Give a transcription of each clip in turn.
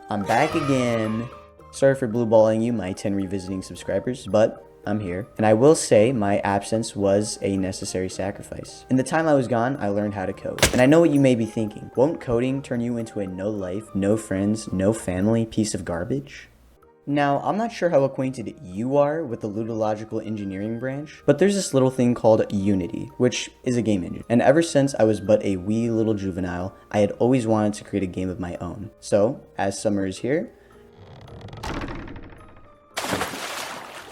I'm back again. Sorry for blue balling you, my 10 revisiting subscribers, but I'm here. And I will say my absence was a necessary sacrifice. In the time I was gone, I learned how to code. And I know what you may be thinking. Won't coding turn you into a no life, no friends, no family piece of garbage? Now, I'm not sure how acquainted you are with the ludological engineering branch, but there's this little thing called Unity, which is a game engine. And ever since I was but a wee little juvenile, I had always wanted to create a game of my own. So, as summer is here,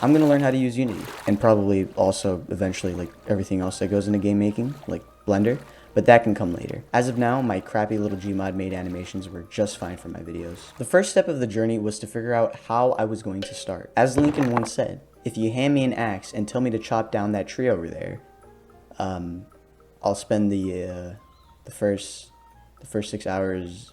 I'm gonna learn how to use Unity, and probably also eventually like everything else that goes into game making, like Blender, but that can come later. As of now, my crappy little Gmod made animations were just fine for my videos. The first step of the journey was to figure out how I was going to start. As Lincoln once said, if you hand me an axe and tell me to chop down that tree over there, I'll spend the first 6 hours,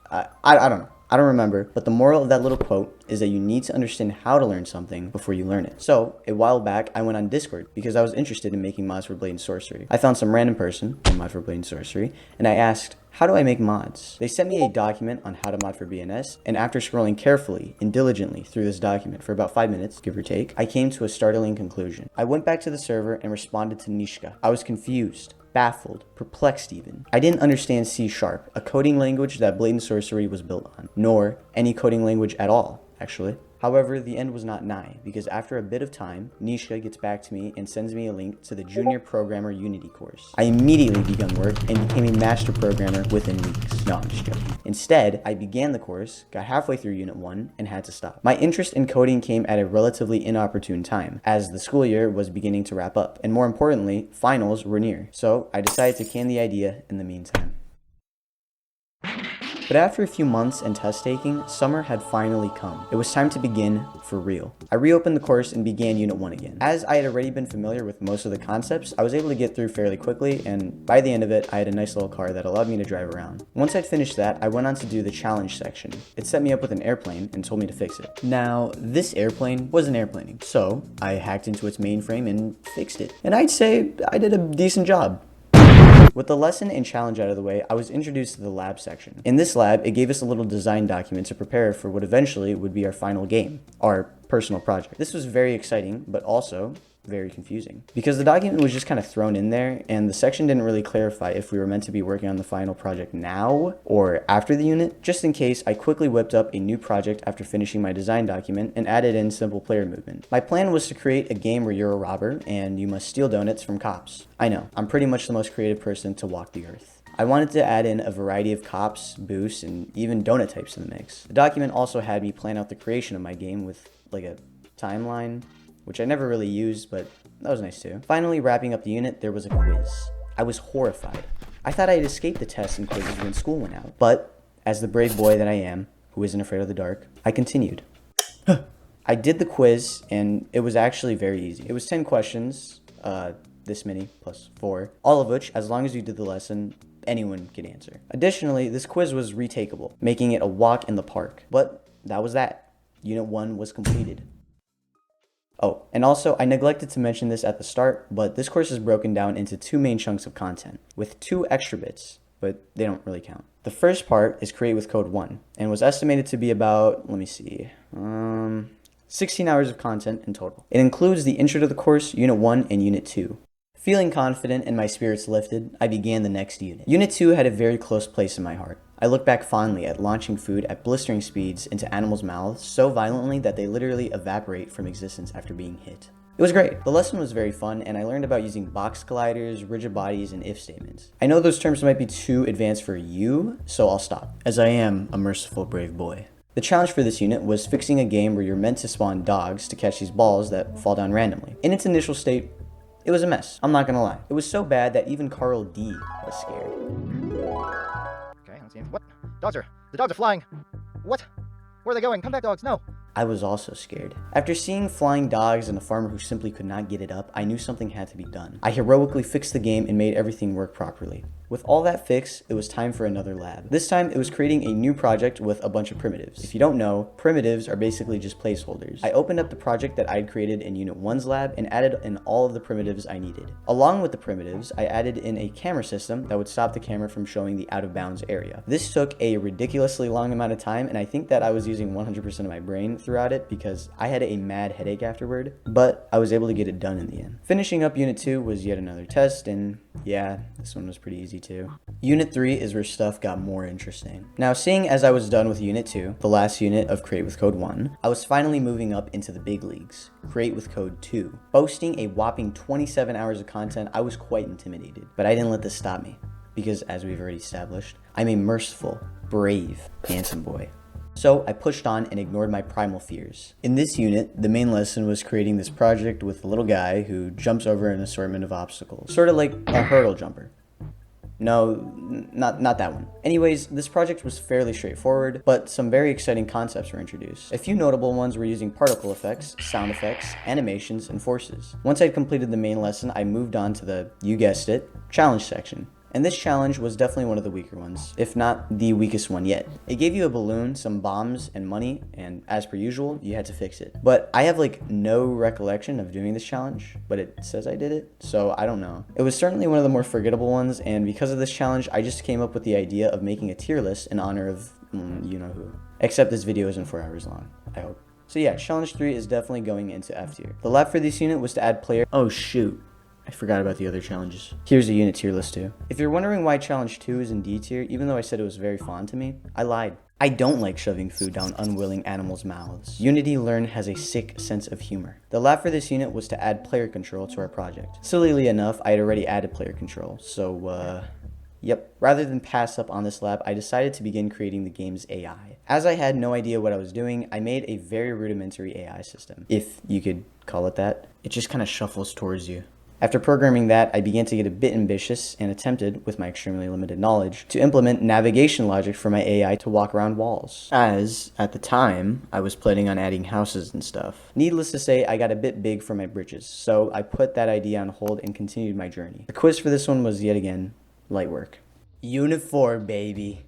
I don't know. I don't remember, but the moral of that little quote is that you need to understand how to learn something before you learn it. So, a while back, I went on Discord because I was interested in making mods for Blade and Sorcery. I found some random person in mod for Blade and Sorcery, and I asked, how do I make mods? They sent me a document on how to mod for BNS, and after scrolling carefully and diligently through this document for about 5 minutes, give or take, I came to a startling conclusion. I went back to the server and responded to Nishka. I was confused, baffled, perplexed even. I didn't understand C#, a coding language that Blade and Sorcery was built on, nor any coding language at all, actually. However, the end was not nigh, because after a bit of time, Nishka gets back to me and sends me a link to the Junior Programmer Unity course. I immediately began work and became a master programmer within weeks. No, I'm just joking. Instead, I began the course, got halfway through Unit 1, and had to stop. My interest in coding came at a relatively inopportune time, as the school year was beginning to wrap up, and more importantly, finals were near. So, I decided to can the idea in the meantime. But after a few months and test taking, summer had finally come. It was time to begin for real. I reopened the course and began Unit 1 again. As I had already been familiar with most of the concepts, I was able to get through fairly quickly, and by the end of it, I had a nice little car that allowed me to drive around. Once I'd finished that, I went on to do the challenge section. It set me up with an airplane and told me to fix it. Now, this airplane wasn't airplaning, so I hacked into its mainframe and fixed it. And I'd say I did a decent job. With the lesson and challenge out of the way, I was introduced to the lab section. In this lab, it gave us a little design document to prepare for what eventually would be our final game, our personal project. This was very exciting, but also very confusing, because the document was just kind of thrown in there, and the section didn't really clarify if we were meant to be working on the final project now or after the unit. Just in case, I quickly whipped up a new project after finishing my design document and added in simple player movement. My plan was to create a game where you're a robber and you must steal donuts from cops. I know, I'm pretty much the most creative person to walk the earth. I wanted to add in a variety of cops, boosts, and even donut types to the mix. The document also had me plan out the creation of my game with like a timeline, which I never really used, but that was nice too. Finally, wrapping up the unit, there was a quiz. I was horrified. I thought I had escaped the tests and quizzes when school went out, but as the brave boy that I am, who isn't afraid of the dark, I continued. I did the quiz, and it was actually very easy. It was 10 questions, this many plus 4, all of which, as long as you did the lesson, anyone could answer. Additionally, this quiz was retakeable, making it a walk in the park. But that was that. Unit 1 was completed. Oh, and also, I neglected to mention this at the start, but this course is broken down into 2 main chunks of content, with 2 extra bits, but they don't really count. The first part is Create with Code 1, and was estimated to be about, 16 hours of content in total. It includes the intro to the course, Unit 1 and Unit 2. Feeling confident and my spirits lifted, I began the next unit. Unit 2 had a very close place in my heart. I look back fondly at launching food at blistering speeds into animals' mouths so violently that they literally evaporate from existence after being hit. It was great. The lesson was very fun, and I learned about using box colliders, rigid bodies, and if statements. I know those terms might be too advanced for you, so I'll stop, as I am a merciful brave boy. The challenge for this unit was fixing a game where you're meant to spawn dogs to catch these balls that fall down randomly. In its initial state, it was a mess, I'm not gonna lie. It was so bad that even Carl D was scared. Okay, let's see. What? The dogs are flying. What? Where are they going? Come back, dogs, no. I was also scared. After seeing flying dogs and a farmer who simply could not get it up, I knew something had to be done. I heroically fixed the game and made everything work properly. With all that fixed, it was time for another lab. This time, it was creating a new project with a bunch of primitives. If you don't know, primitives are basically just placeholders. I opened up the project that I'd created in Unit 1's lab and added in all of the primitives I needed. Along with the primitives, I added in a camera system that would stop the camera from showing the out of bounds area. This took a ridiculously long amount of time, and I think that I was using 100% of my brain throughout it because I had a mad headache afterward, but I was able to get it done in the end. Finishing up Unit 2 was yet another test, and yeah, this one was pretty easy too. Unit 3 is where stuff got more interesting. Now, seeing as I was done with Unit 2, the last unit of Create with Code 1, I was finally moving up into the big leagues, Create with Code 2. Boasting a whopping 27 hours of content, I was quite intimidated, but I didn't let this stop me, because as we've already established, I'm a merciful, brave, handsome boy. So I pushed on and ignored my primal fears. In this unit, the main lesson was creating this project with a little guy who jumps over an assortment of obstacles, sort of like a hurdle jumper. No, not that one. Anyways, this project was fairly straightforward, but some very exciting concepts were introduced. A few notable ones were using particle effects, sound effects, animations, and forces. Once I'd completed the main lesson, I moved on to the, you guessed it, challenge section. And this challenge was definitely one of the weaker ones, if not the weakest one yet. It gave you a balloon, some bombs, and money, and as per usual, you had to fix it. But I have like no recollection of doing this challenge, but it says I did it, so I don't know. It was certainly one of the more forgettable ones, and because of this challenge, I just came up with the idea of making a tier list in honor of you know who. Except this video isn't 4 hours long, I hope. So yeah, challenge 3 is definitely going into F tier. The lab for this unit was to add player. Oh shoot. I forgot about the other challenges. Here's a unit tier list too. If you're wondering why challenge 2 is in D tier, even though I said it was very fun to me, I lied. I don't like shoving food down unwilling animals' mouths. Unity Learn has a sick sense of humor. The lab for this unit was to add player control to our project. Sillily enough, I had already added player control, so yep. Rather than pass up on this lab, I decided to begin creating the game's AI. As I had no idea what I was doing, I made a very rudimentary AI system, if you could call it that. It just kind of shuffles towards you. After programming that, I began to get a bit ambitious and attempted, with my extremely limited knowledge, to implement navigation logic for my AI to walk around walls. As, at the time, I was planning on adding houses and stuff. Needless to say, I got a bit big for my britches, so I put that idea on hold and continued my journey. The quiz for this one was yet again, light work. Unit 4, baby.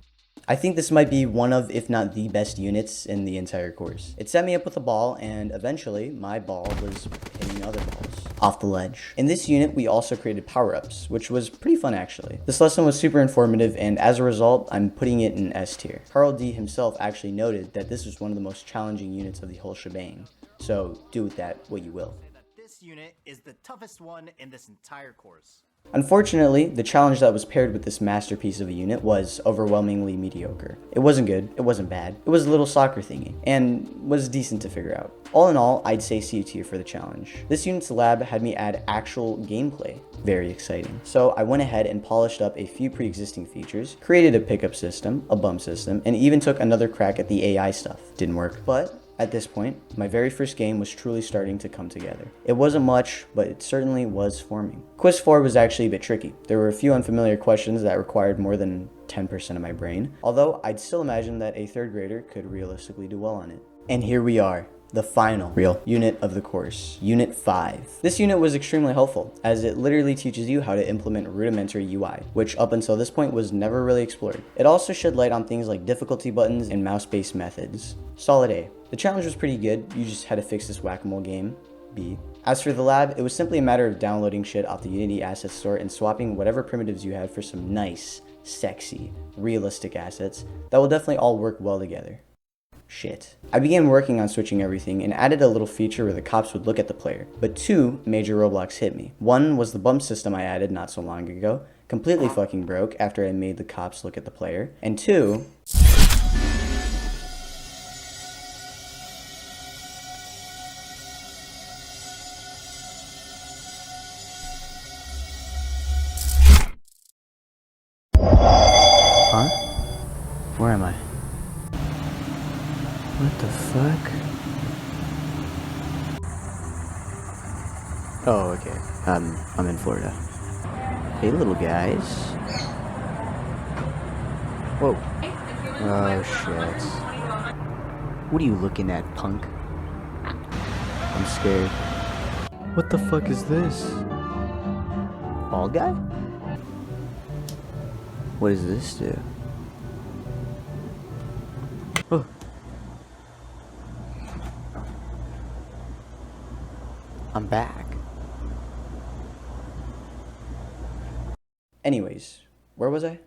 I think this might be one of, if not the best units in the entire course. It set me up with a ball, and eventually, my ball was hitting other balls off the ledge. In this unit, we also created power-ups, which was pretty fun actually. This lesson was super informative, and as a result, I'm putting it in S tier. Carl D himself actually noted that this was one of the most challenging units of the whole shebang, so do with that what you will. This unit is the toughest one in this entire course. Unfortunately, the challenge that was paired with this masterpiece of a unit was overwhelmingly mediocre. It wasn't good, it wasn't bad, it was a little soccer thingy, and was decent to figure out. All in all, I'd say C tier for the challenge. This unit's lab had me add actual gameplay. Very exciting. So I went ahead and polished up a few pre-existing features, created a pickup system, a bump system, and even took another crack at the AI stuff. Didn't work, but at this point, my very first game was truly starting to come together. It wasn't much, but it certainly was forming. Quiz 4 was actually a bit tricky. There were a few unfamiliar questions that required more than 10% of my brain, although I'd still imagine that a 3rd grader could realistically do well on it. And here we are. The final real unit of the course, Unit 5. This unit was extremely helpful, as it literally teaches you how to implement rudimentary UI, which up until this point was never really explored. It also shed light on things like difficulty buttons and mouse-based methods. Solid A. The challenge was pretty good, you just had to fix this whack-a-mole game. B. As for the lab, it was simply a matter of downloading shit off the Unity asset store and swapping whatever primitives you had for some nice, sexy, realistic assets that will definitely all work well together. Shit. I began working on switching everything and added a little feature where the cops would look at the player, but 2 major roadblocks hit me. One was the bump system I added not so long ago, completely fucking broke after I made the cops look at the player, and 2... Huh? Where am I? What the fuck? Oh, okay. I'm in Florida. Hey, little guys. Whoa. Oh, shit. What are you looking at, punk? I'm scared. What the fuck is this? Bald guy? What does this do? Oh. I'm back. Anyways, where was I?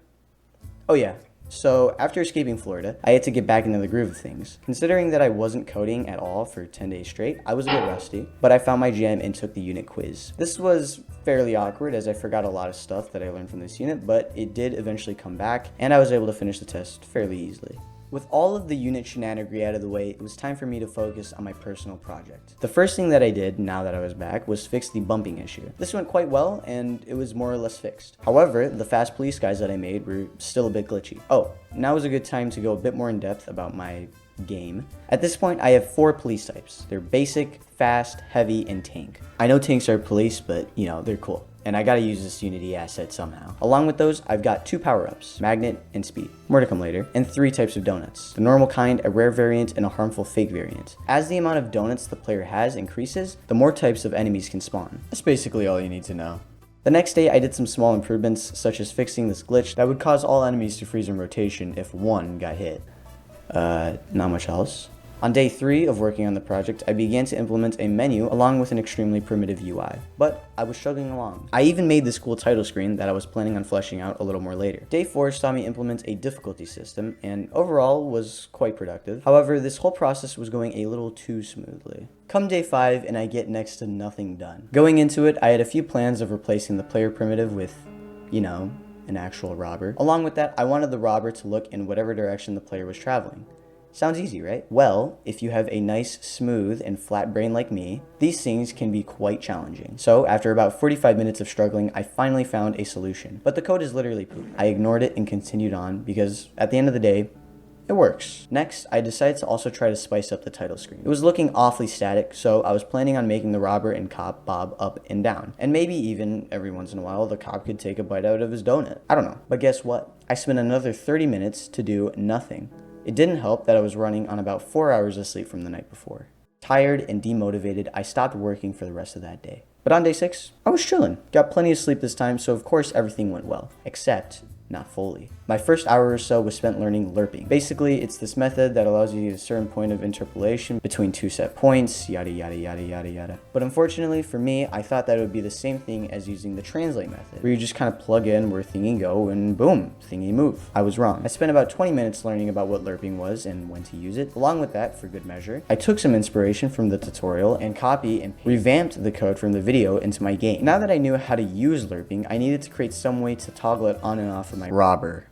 Oh yeah. So, after escaping Florida, I had to get back into the groove of things. Considering that I wasn't coding at all for 10 days straight, I was a bit rusty, but I found my jam and took the unit quiz. This was fairly awkward as I forgot a lot of stuff that I learned from this unit, but it did eventually come back, and I was able to finish the test fairly easily. With all of the unit shenanigans out of the way, it was time for me to focus on my personal project. The first thing that I did, now that I was back, was fix the bumping issue. This went quite well, and it was more or less fixed. However, the fast police guys that I made were still a bit glitchy. Oh, now is a good time to go a bit more in depth about my game. At this point, I have 4 police types. They're basic, fast, heavy, and tank. I know tanks are police, but you know, they're cool. And I gotta use this Unity asset somehow. Along with those, I've got 2 power-ups, magnet and speed, more to come later, and 3 types of donuts. The normal kind, a rare variant, and a harmful fake variant. As the amount of donuts the player has increases, the more types of enemies can spawn. That's basically all you need to know. The next day, I did some small improvements, such as fixing this glitch that would cause all enemies to freeze in rotation if one got hit. Not much else. On day 3 of working on the project, I began to implement a menu along with an extremely primitive UI, but I was struggling along. I even made this cool title screen that I was planning on fleshing out a little more later. Day 4 saw me implement a difficulty system, and overall was quite productive. However, this whole process was going a little too smoothly. Come day 5, and I get next to nothing done. Going into it, I had a few plans of replacing the player primitive with, you know, an actual robber. Along with that, I wanted the robber to look in whatever direction the player was traveling. Sounds easy, right? Well, if you have a nice, smooth, and flat brain like me, these things can be quite challenging. So, after about 45 minutes of struggling, I finally found a solution. But the code is literally poop. I ignored it and continued on because, at the end of the day, it works. Next, I decided to also try to spice up the title screen. It was looking awfully static, so I was planning on making the robber and cop bob up and down. And maybe even, every once in a while, the cop could take a bite out of his donut. I don't know. But guess what? I spent another 30 minutes to do nothing. It didn't help that I was running on about 4 hours of sleep from the night before. Tired and demotivated, I stopped working for the rest of that day. But on day 6, I was chilling. Got plenty of sleep this time, so of course everything went well. Except, not fully. My first hour or so was spent learning lerping. Basically, it's this method that allows you to get a certain point of interpolation between 2 set points, yada yada yada yada yada. But unfortunately for me, I thought that it would be the same thing as using the translate method, where you just kind of plug in where thingy go and boom, thingy move. I was wrong. I spent about 20 minutes learning about what lerping was and when to use it. Along with that, for good measure, I took some inspiration from the tutorial and copy and revamped the code from the video into my game. Now that I knew how to use lerping, I needed to create some way to toggle it on and off of my robber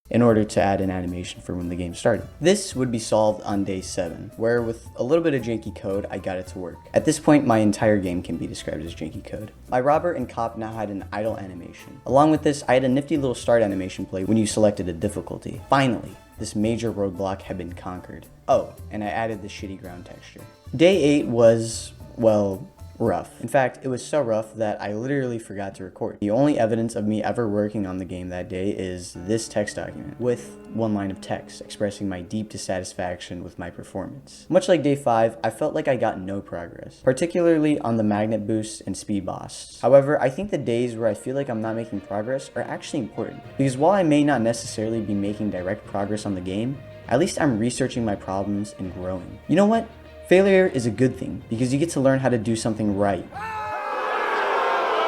in order to add an animation for when the game started. This would be solved on day 7, where with a little bit of janky code, I got it to work. At this point, my entire game can be described as janky code. My robber and cop now had an idle animation. Along with this, I had a nifty little start animation play when you selected a difficulty. Finally, this major roadblock had been conquered. Oh, and I added the shitty ground texture. Day 8 was, well, rough. In fact, it was so rough that I literally forgot to record. The only evidence of me ever working on the game that day is this text document with 1 line of text expressing my deep dissatisfaction with my performance. Much like day 5, I felt like I got no progress, particularly on the magnet boost and speed boss. However, I think the days where I feel like I'm not making progress are actually important, because while I may not necessarily be making direct progress on the game, at least I'm researching my problems and growing. You know what? Failure is a good thing, because you get to learn how to do something right.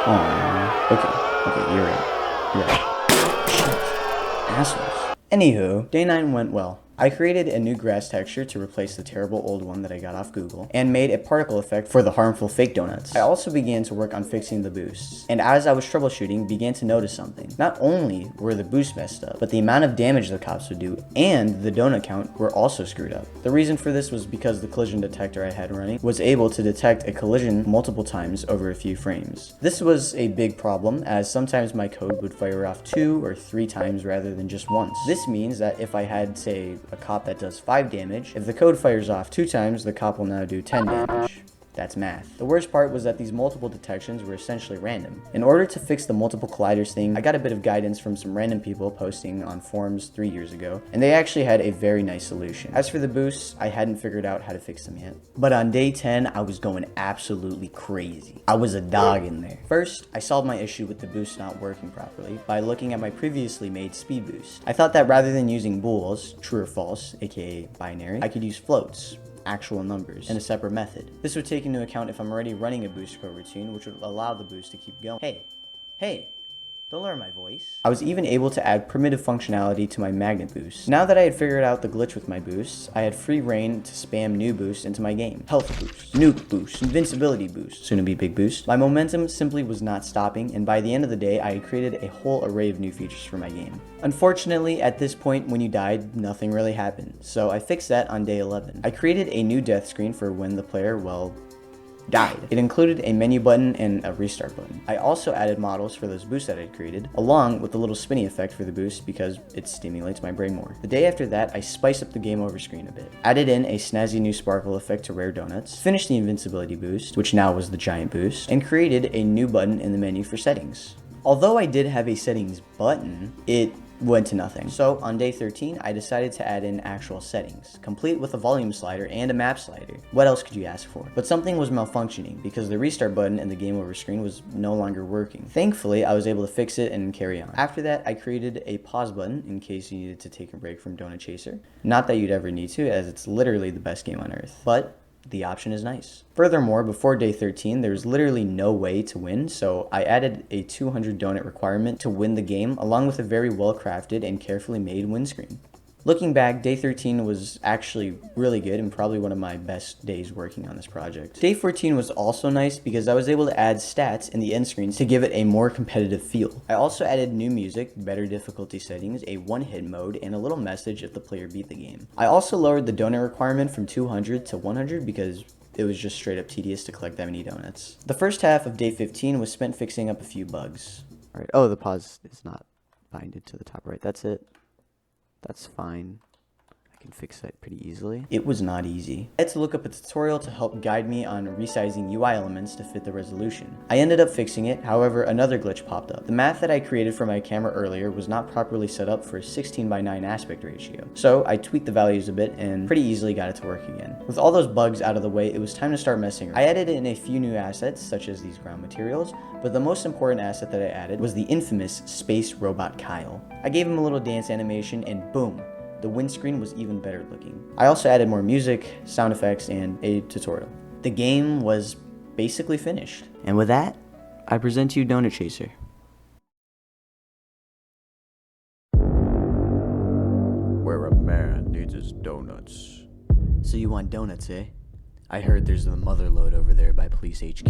Aww. Okay, you're right. Shit. Assholes. Anywho, day 9 went well. I created a new grass texture to replace the terrible old one that I got off Google, and made a particle effect for the harmful fake donuts. I also began to work on fixing the boosts, and as I was troubleshooting, began to notice something. Not only were the boosts messed up, but the amount of damage the cops would do, and the donut count were also screwed up. The reason for this was because the collision detector I had running was able to detect a collision multiple times over a few frames. This was a big problem, as sometimes my code would fire off 2 or 3 times rather than just once. This means that if I had, say, a cop that does 5 damage, if the code fires off 2 times, the cop will now do 10 damage. That's math. The worst part was that these multiple detections were essentially random. In order to fix the multiple colliders thing, I got a bit of guidance from some random people posting on forums 3 years ago, and they actually had a very nice solution. As for the boosts, I hadn't figured out how to fix them yet. But on day 10, I was going absolutely crazy. I was a dog in there. First, I solved my issue with the boost not working properly by looking at my previously made speed boost. I thought that rather than using bools, true or false, aka binary, I could use floats, actual numbers, in a separate method. This would take into account if I'm already running a boost coroutine, which would allow the boost to keep going. Hey, don't lower my voice. I was even able to add primitive functionality to my magnet boost. Now that I had figured out the glitch with my boosts, I had free reign to spam new boosts into my game. Health boost, nuke boost, invincibility boost, soon to be big boost. My momentum simply was not stopping, and by the end of the day, I had created a whole array of new features for my game. Unfortunately, at this point when you died, nothing really happened, so I fixed that on day 11. I created a new death screen for when the player, died. It included a menu button and a restart button. I also added models for those boosts that I had created, along with the little spinny effect for the boost because it stimulates my brain more. The day after that, I spiced up the game over screen a bit. Added in a snazzy new sparkle effect to rare donuts, finished the invincibility boost, which now was the giant boost, and created a new button in the menu for settings. Although I did have a settings button, it went to nothing. So on day 13, I decided to add in actual settings, complete with a volume slider and a map slider. What else could you ask for? But something was malfunctioning because the restart button in the game over screen was no longer working. Thankfully, I was able to fix it and carry on. After that, I created a pause button in case you needed to take a break from Donut Chaser. Not that you'd ever need to, as it's literally the best game on earth, but the option is nice. Furthermore, before day 13, there was literally no way to win, so I added a 200 donut requirement to win the game, along with a very well crafted and carefully made win screen. Looking back, day 13 was actually really good and probably one of my best days working on this project. Day 14 was also nice because I was able to add stats in the end screens to give it a more competitive feel. I also added new music, better difficulty settings, a one-hit mode, and a little message if the player beat the game. I also lowered the donut requirement from 200 to 100 because it was just straight up tedious to collect that many donuts. The first half of day 15 was spent fixing up a few bugs. Alright, oh, the pause is not binded to the top right, that's it. That's fine. I can fix that pretty easily. It was not easy. I had to look up a tutorial to help guide me on resizing UI elements to fit the resolution. I ended up fixing it, however, another glitch popped up. The math that I created for my camera earlier was not properly set up for a 16:9 aspect ratio. So I tweaked the values a bit and pretty easily got it to work again. With all those bugs out of the way, it was time to start messing around. I added in a few new assets, such as these ground materials, but the most important asset that I added was the infamous space robot Kyle. I gave him a little dance animation and boom, the windscreen was even better looking. I also added more music, sound effects, and a tutorial. The game was basically finished. And with that, I present to you Donut Chaser. Where a man needs his donuts. So you want donuts, eh? I heard there's the mother lode over there by Police HQ.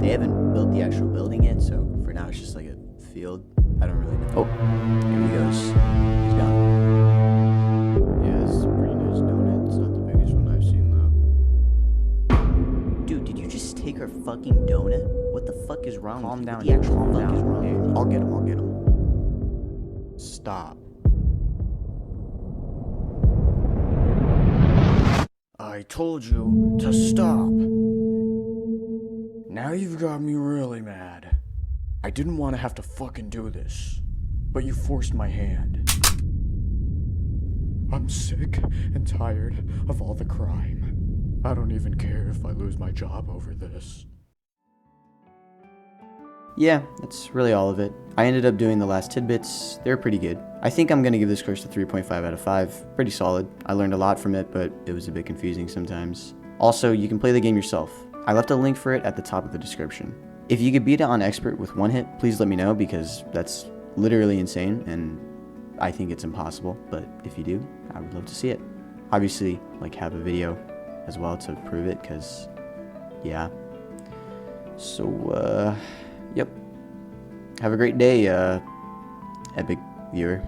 They haven't built the actual building yet, so for now it's just like a field. I don't really know. Oh, here he goes. He's gone. Yeah, this is a pretty nice donut. It's not the biggest one I've seen, though. Dude, did you just take our fucking donut? What the fuck is wrong Calm with you? down, What the actual calm fuck down. is wrong Hey, with you? I'll get him. Stop. I told you to stop. Now you've got me really mad. I didn't want to have to fucking do this, but you forced my hand. I'm sick and tired of all the crime. I don't even care if I lose my job over this. Yeah, that's really all of it. I ended up doing the last tidbits. They were pretty good. I think I'm gonna give this course a 3.5 out of 5. Pretty solid. I learned a lot from it, but it was a bit confusing sometimes. Also, you can play the game yourself. I left a link for it at the top of the description. If you could beat it on expert with one hit, please let me know because that's literally insane and I think it's impossible, but if you do, I would love to see it. Obviously, have a video as well to prove it, because, yeah. So, yep. Have a great day, Epic viewer.